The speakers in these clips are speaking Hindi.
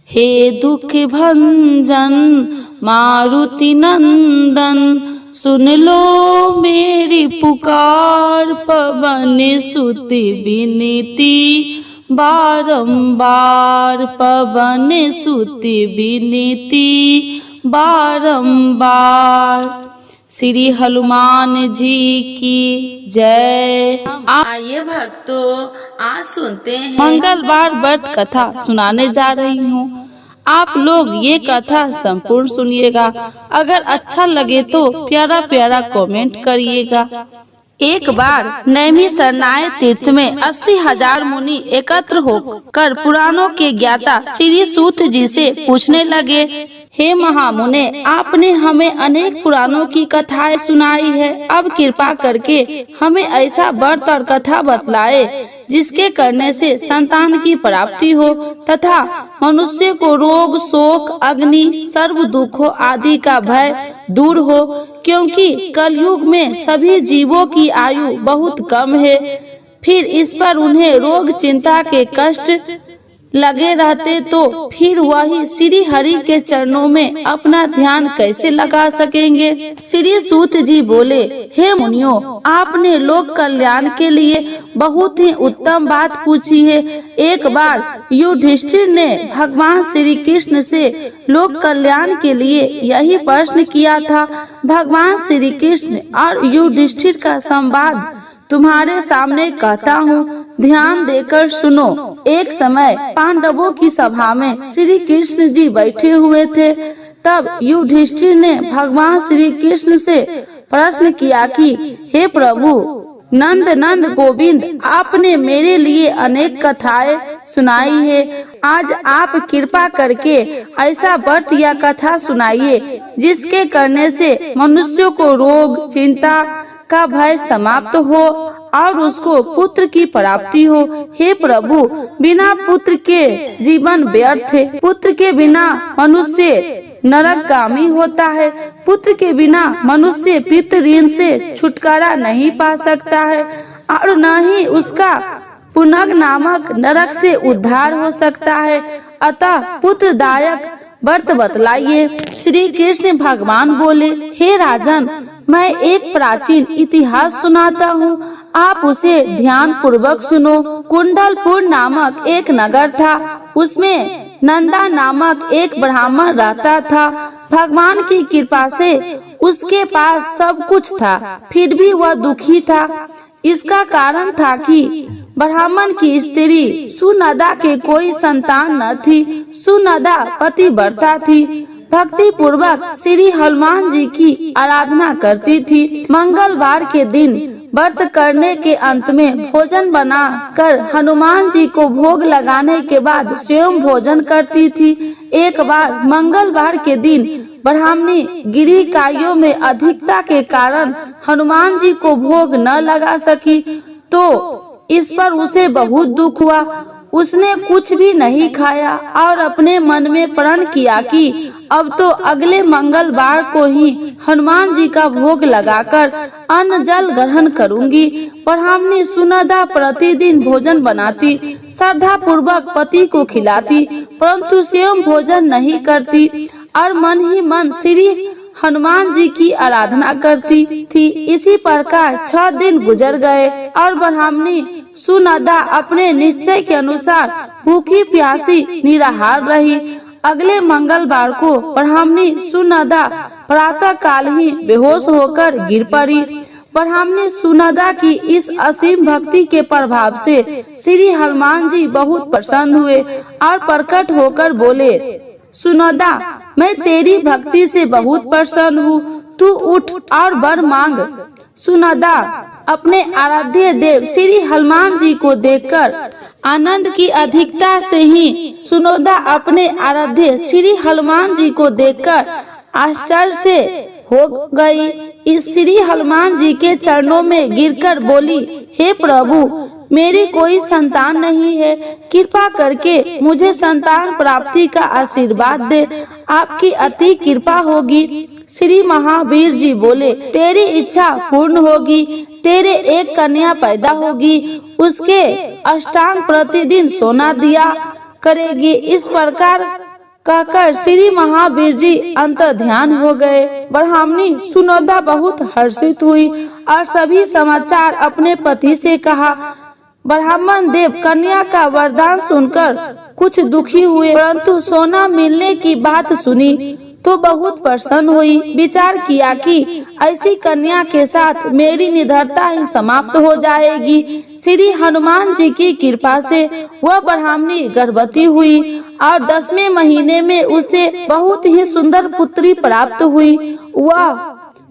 हे दुख भंजन मारुति नंदन, सुन लो मेरी पुकार, पवन सुत विनती बारंबार, पवन सुत विनती बारंबार। श्री हनुमान जी की जय। आइए भक्तों, आज सुनते हैं मंगलवार व्रत कथा सुनाने जा रही हूँ। आप लोग ये कथा संपूर्ण सुनिएगा। अगर अच्छा लगे तो प्यारा प्यारा कमेंट करिएगा। एक बार नैमिषारण्य तीर्थ में 80,000 मुनि एकत्र होकर पुराणों के ज्ञाता श्री सूत जी से पूछने लगे, हे महामुने, आपने हमें अनेक पुराणों की कथाएं सुनाई है। अब कृपा करके हमें ऐसा व्रत और कथा बतलाए जिसके करने से संतान की प्राप्ति हो तथा मनुष्य को रोग शोक अग्नि सर्व दुखों आदि का भय दूर हो, क्योंकि कलयुग में सभी जीवों की आयु बहुत कम है। फिर इस पर उन्हें रोग चिंता के कष्ट लगे रहते तो फिर वही श्री हरि के चरणों में अपना ध्यान कैसे लगा सकेंगे। श्री सूत जी बोले, हे मुनियों, आपने लोक कल्याण के लिए बहुत ही उत्तम बात पूछी है। एक बार युधिष्ठिर ने भगवान श्री कृष्ण से लोक कल्याण के लिए यही प्रश्न किया था। भगवान श्री कृष्ण और युधिष्ठिर का संवाद तुम्हारे सामने कहता हूँ, ध्यान देकर सुनो। एक समय पांडवों की सभा में श्री कृष्ण जी बैठे हुए थे। तब युधिष्ठिर ने भगवान श्री कृष्ण से प्रश्न किया कि हे प्रभु नंद नंद गोविंद, आपने मेरे लिए अनेक कथाएं सुनाई है। आज आप कृपा करके ऐसा व्रत या कथा सुनाइए जिसके करने से मनुष्यों को रोग चिंता का भय समाप्त हो और उसको पुत्र की प्राप्ति हो। हे प्रभु, बिना पुत्र के जीवन व्यर्थ है। पुत्र के बिना मनुष्य नरकगामी होता है। पुत्र के बिना मनुष्य पितृ ऋण से छुटकारा नहीं पा सकता है और न ही उसका पुनग नामक नरक से उद्धार हो सकता है। अतः पुत्रदायक व्रत बतलाइए। श्री कृष्ण भगवान बोले, हे राजन, मैं एक प्राचीन इतिहास सुनाता हूँ, आप उसे ध्यान पूर्वक सुनो। कुंडलपुर नामक एक नगर था। उसमें नंदा नामक एक ब्राह्मण रहता था। भगवान की कृपा से उसके पास सब कुछ था, फिर भी वह दुखी था। इसका कारण था कि ब्राह्मण की स्त्री सुनदा के कोई संतान न थी। सुनदा पतिव्रता थी, भक्ति पूर्वक श्री हनुमान जी की आराधना करती थी। मंगलवार के दिन व्रत करने के अंत में भोजन बना कर हनुमान जी को भोग लगाने के बाद स्वयं भोजन करती थी। एक बार मंगलवार के दिन ब्राह्मणी गिरिकाइयों में अधिकता के कारण हनुमान जी को भोग न लगा सकी तो इस पर उसे बहुत दुख हुआ। उसने कुछ भी नहीं खाया और अपने मन में प्रण किया कि अब तो अगले मंगलवार को ही हनुमान जी का भोग लगाकर अन्न जल ग्रहण करूंगी। ब्राह्मणी सुनदा प्रतिदिन भोजन बनाती, श्रद्धा पूर्वक पति को खिलाती, परंतु स्वयं भोजन नहीं करती और मन ही मन श्री हनुमान जी की आराधना करती थी। इसी प्रकार 6 दिन गुजर गए और ब्राह्मणी सुनदा अपने निश्चय के अनुसार भूखी प्यासी निराहार रही। अगले मंगलवार को ब्राह्मणी सुनदा प्रातः काल ही बेहोश होकर गिर पड़ी। ब्राह्मणी सुनदा की इस असीम भक्ति के प्रभाव से श्री हनुमान जी बहुत प्रसन्न हुए और प्रकट होकर बोले, सुनदा, मैं तेरी भक्ति से बहुत प्रसन्न हूँ, तू उठ और वर मांग। सुनदा अपने आराध्य देव श्री हनुमान जी को देखकर आनंद की अधिकता से ही सुनदा अपने आराध्य श्री हनुमान जी को देखकर आश्चर्य से हो गई। इस श्री हनुमान जी के चरणों में गिरकर बोली, हे प्रभु, मेरी कोई संतान नहीं है, कृपा करके मुझे संतान प्राप्ति का आशीर्वाद दे, आपकी अति कृपा होगी। श्री महावीर जी बोले, तेरी इच्छा पूर्ण होगी, तेरे एक कन्या पैदा होगी, उसके अष्टांग प्रतिदिन सोना दिया करेगी। इस प्रकार कहकर श्री महावीर जी अंतर ध्यान हो गए। ब्राह्मणी सुनोदा बहुत हर्षित हुई और सभी समाचार अपने पति से कहा। ब्राह्मण देव कन्या का वरदान सुनकर कुछ दुखी हुए, परंतु सोना मिलने की बात सुनी तो बहुत प्रसन्न हुई। विचार किया कि ऐसी कन्या के साथ मेरी निडरता ही समाप्त हो जाएगी। श्री हनुमान जी की कृपा से वह ब्राह्मणी गर्भवती हुई और 10वें महीने में उसे बहुत ही सुंदर पुत्री प्राप्त हुई। वह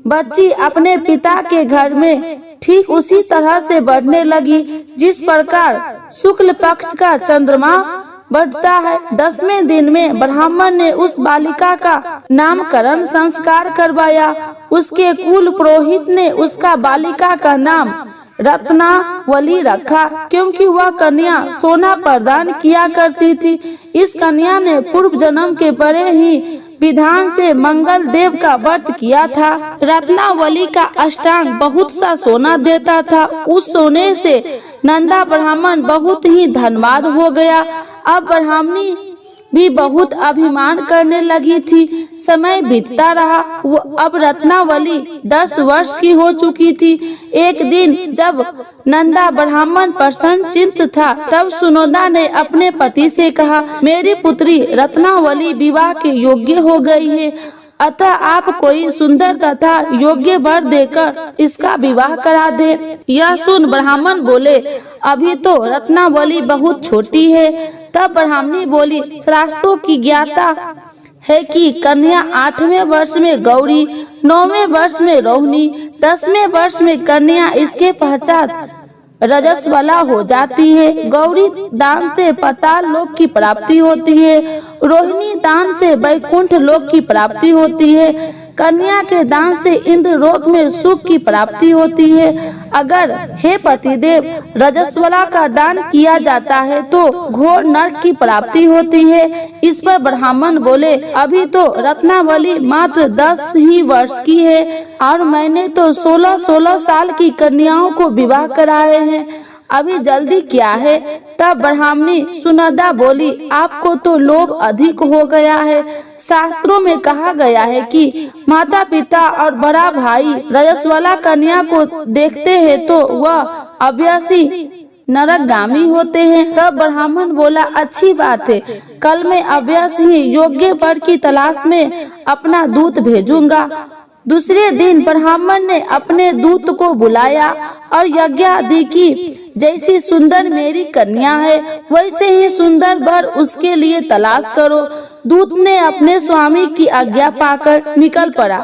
बच्ची अपने पिता के घर में ठीक उसी तरह से बढ़ने लगी जिस प्रकार शुक्ल पक्ष का चंद्रमा बढ़ता है। 10वें दिन में ब्राह्मण ने उस बालिका का नामकरण संस्कार करवाया। उसके कुल पुरोहित ने उसका बालिका का नाम रत्नावली रखा, क्योंकि वह कन्या सोना प्रदान किया करती थी। इस कन्या ने पूर्व जन्म के बड़े ही विधान से मंगल देव का व्रत किया था। रत्नावली का अष्टांग बहुत सा सोना देता था। उस सोने से नंदा ब्राह्मण बहुत ही धनवान हो गया। अब ब्राह्मणी भी बहुत अभिमान करने लगी थी। समय बीतता रहा। अब रत्नावली 10 वर्ष की हो चुकी थी। एक दिन जब नंदा ब्राह्मण प्रसन्न चित्त था, तब सुनोदा ने अपने पति से कहा, मेरी पुत्री रत्नावली विवाह के योग्य हो गई है, अतः आप कोई सुंदर तथा योग्य वर देकर इसका विवाह करा दे। यह सुन ब्राह्मण बोले, अभी तो रत्नावली बहुत छोटी है। तब ब्राह्मणी बोली, शास्त्रों की ज्ञाता है कि कन्या 8वें वर्ष में गौरी, 9वें वर्ष में रोहिणी, 10वें वर्ष में कन्या इसके पश्चात रजस्वला हो जाती है। गौरी दान से पाताल लोक की प्राप्ति होती है, रोहिणी दान से वैकुंठ लोक की प्राप्ति होती है, कन्या के दान से इंद्र लोक में सुख की प्राप्ति होती है। अगर हे पतिदेव रजस्वला का दान किया जाता है तो घोर नरक की प्राप्ति होती है। इस पर ब्राह्मण बोले, अभी तो रत्नावली मात्र 10 ही वर्ष की है और मैंने तो 16-16 साल की कन्याओं को विवाह कराए हैं, अभी जल्दी क्या है। तब ब्राह्मणी सुनंदा बोली, आपको तो लोभ अधिक हो गया है। शास्त्रों में कहा गया है कि माता पिता और बड़ा भाई रजस्वला कन्या को देखते हैं तो वह अवश्य नरकगामी होते हैं। तब ब्राह्मण बोला, अच्छी बात है, कल मैं अवश्य ही योग्य वर की तलाश में अपना दूत भेजूंगा। दूसरे दिन ब्राह्मण ने अपने दूत को बुलाया और यज्ञ आदि की, जैसी सुंदर मेरी कन्या है वैसे ही सुंदर वर उसके लिए तलाश करो। दूत ने अपने स्वामी की आज्ञा पाकर निकल पड़ा।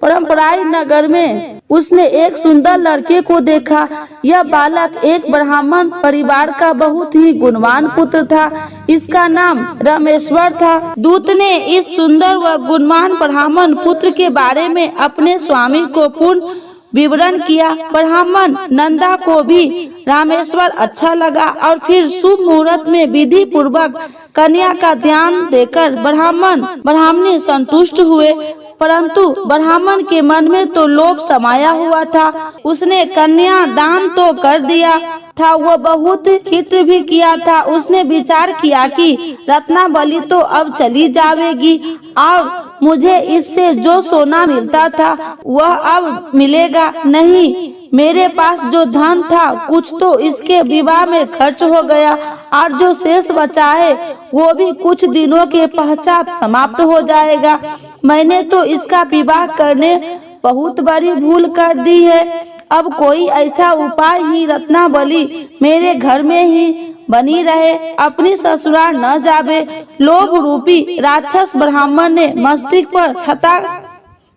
परंपराई नगर में उसने एक सुंदर लड़के को देखा। यह बालक एक ब्राह्मण परिवार का बहुत ही गुणवान पुत्र था। इसका नाम रामेश्वर था। दूत ने इस सुंदर व गुणवान ब्राह्मण पुत्र के बारे में अपने स्वामी को पूर्ण विवरण किया। ब्राह्मण नंदा को भी रामेश्वर अच्छा लगा और फिर शुभ मुहूर्त में विधि पूर्वक कन्या का ध्यान देकर ब्राह्मणी संतुष्ट हुए, परंतु ब्राह्मण के मन में तो लोभ समाया हुआ था। उसने कन्या दान तो कर दिया था, वह बहुत खित्र भी किया था। उसने विचार किया कि रत्नावली तो अब चली जाएगी और मुझे इससे जो सोना मिलता था वह अब मिलेगा नहीं। मेरे पास जो धन था कुछ तो इसके विवाह में खर्च हो गया और जो शेष बचा है वो भी कुछ दिनों के पश्चात समाप्त हो जाएगा। मैंने तो इसका विवाह करने बहुत बड़ी भूल कर दी है। अब कोई ऐसा उपाय ही रत्नावली मेरे घर में ही बनी रहे, अपनी ससुराल न जावे। लोभ रूपी राक्षस ब्राह्मण ने मस्तिष्क पर छता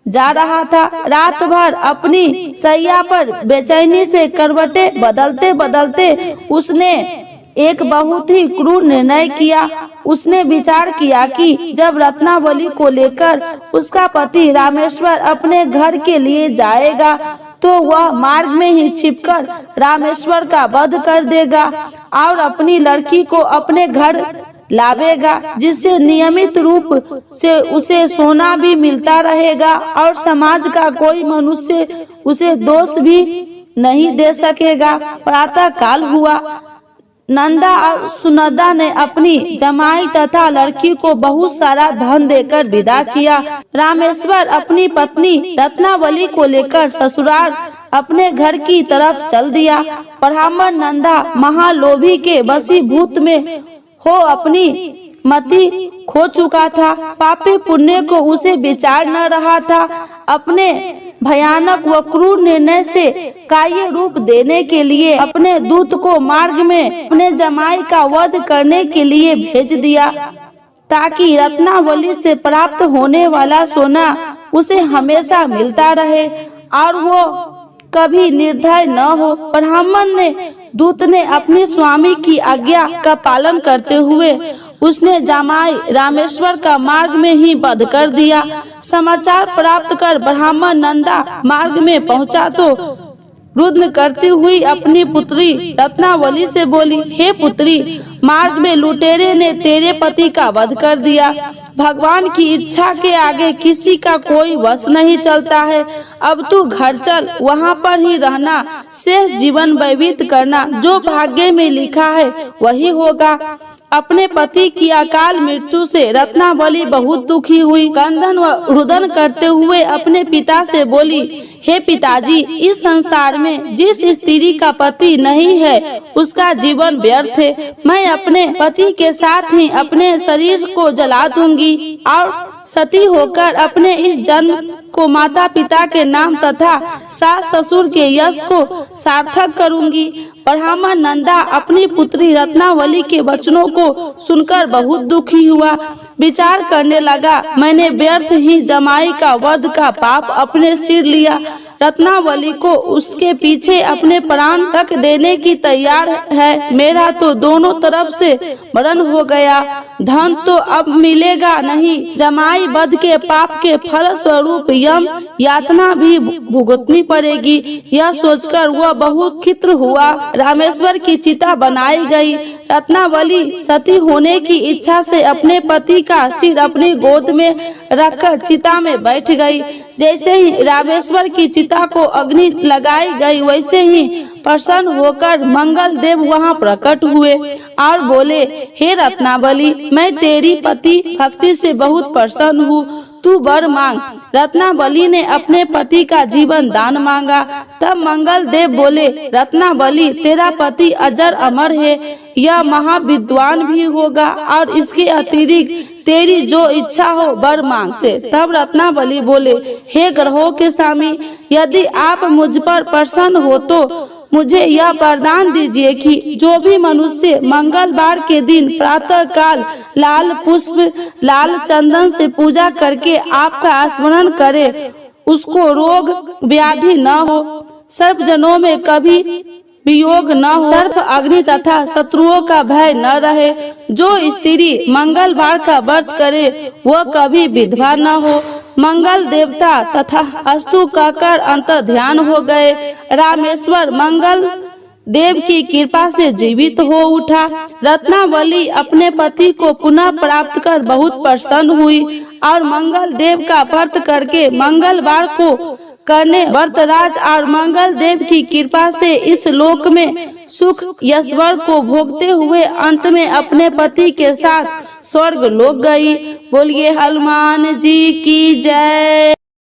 जा रहा था। रात भर अपनी सैया पर बेचैनी से करवटे बदलते बदलते उसने एक बहुत ही क्रूर निर्णय किया। उसने विचार किया कि जब रत्नावली को लेकर उसका पति रामेश्वर अपने घर के लिए जाएगा तो वह मार्ग में ही छिपकर रामेश्वर का वध कर देगा और अपनी लड़की को अपने घर लावेगा, जिससे नियमित रूप से उसे सोना भी मिलता रहेगा और समाज का कोई मनुष्य उसे दोष भी नहीं दे सकेगा। प्रातः काल हुआ। नंदा और सुनंदा ने अपनी जमाई तथा लड़की को बहुत सारा धन देकर विदा किया। रामेश्वर अपनी पत्नी रत्नावली को लेकर ससुराल अपने घर की तरफ चल दिया। ब्राह्मण नंदा महालोभी के वशीभूत में हो अपनी मति खो चुका था। पापी पुण्य को उसे विचार न रहा था। अपने भयानक व क्रूर निर्णय से कार्य रूप देने के लिए अपने दूत को मार्ग में अपने जमाई का वध करने के लिए भेज दिया, ताकि रत्नावली से प्राप्त होने वाला सोना उसे हमेशा मिलता रहे और वो कभी निर्दय न हो। ब्राह्मण ने दूत ने अपने स्वामी की आज्ञा का पालन करते हुए उसने जमाई रामेश्वर का मार्ग में ही वध कर दिया। समाचार प्राप्त कर ब्राह्मण नंदा मार्ग में पहुंचा तो रुद्र करती हुई अपनी पुत्री रत्नावली से बोली, हे पुत्री, मार्ग में लुटेरे ने तेरे पति का वध कर दिया। भगवान की इच्छा के आगे किसी का कोई वश नहीं चलता है। अब तू घर चल, वहाँ पर ही रहना, शेष जीवन व्यतीत करना। जो भाग्य में लिखा है वही होगा। अपने पति की अकाल मृत्यु से रत्नावली बहुत दुखी हुई। क्रंदन व रुदन करते हुए अपने पिता से बोली, हे पिताजी, इस संसार में जिस स्त्री का पति नहीं है उसका जीवन व्यर्थ है। मैं अपने पति के साथ ही अपने शरीर को जला दूंगी और सती होकर अपने इस जन्म को माता पिता के नाम तथा सास ससुर के यश को सार्थक करूंगी। ब्राह्मण नंदा अपनी पुत्री रत्नावली के वचनों को सुनकर बहुत दुखी हुआ। विचार करने लगा, मैंने व्यर्थ ही जमाई का वध का पाप अपने सिर लिया। रत्नावली को उसके पीछे अपने प्राण तक देने की तैयार है। मेरा तो दोनों तरफ से मरण हो गया। धन तो अब मिलेगा नहीं। जमाई वध के पाप के फल स्वरूप यम यातना भी भुगतनी पड़ेगी। यह सोचकर वह बहुत खिन्न हुआ। रामेश्वर की चिता बनाई गई। रत्नावली सती होने की इच्छा से अपने पति का सिर अपनी गोद में रखकर चिता में बैठ गई। जैसे ही रामेश्वर की चिता को अग्नि लगाई गई, वैसे ही प्रसन्न होकर मंगल देव वहाँ प्रकट हुए और बोले, हे रत्नावली, मैं तेरी पति भक्ति से बहुत प्रसन्न हूँ, तू वर मांग। रत्नावली ने अपने पति का जीवन दान मांगा। तब मंगल देव बोले, रत्नावली, तेरा पति अजर अमर है, यह महाविद्वान भी होगा और इसके अतिरिक्त तेरी जो इच्छा हो वर मांग से। तब रत्नावली बोले, हे ग्रहों के स्वामी, यदि आप मुझ पर प्रसन्न हो तो मुझे यह वरदान दीजिए कि जो भी मनुष्य मंगलवार के दिन प्रातः काल लाल पुष्प लाल चंदन से पूजा करके आपका स्मरण करे, उसको रोग व्याधि न हो, सर्व जनों में कभी वियोग न हो, सर्प अग्नि तथा शत्रुओं का भय न रहे। जो स्त्री मंगलवार का व्रत करे वह कभी विधवा न हो। मंगल देवता तथा अस्तु कहकर अंतर ध्यान हो गए। रामेश्वर मंगल देव की कृपा से जीवित हो उठा। रत्नावली अपने पति को पुनः प्राप्त कर बहुत प्रसन्न हुई और मंगल देव का व्रत करके मंगलवार को करने व्रतराज और मंगल देव की कृपा से इस लोक में सुख यशवर को भोगते हुए अंत में अपने पति के साथ स्वर्ग लोक गई। बोलिए हनुमान जी की जय।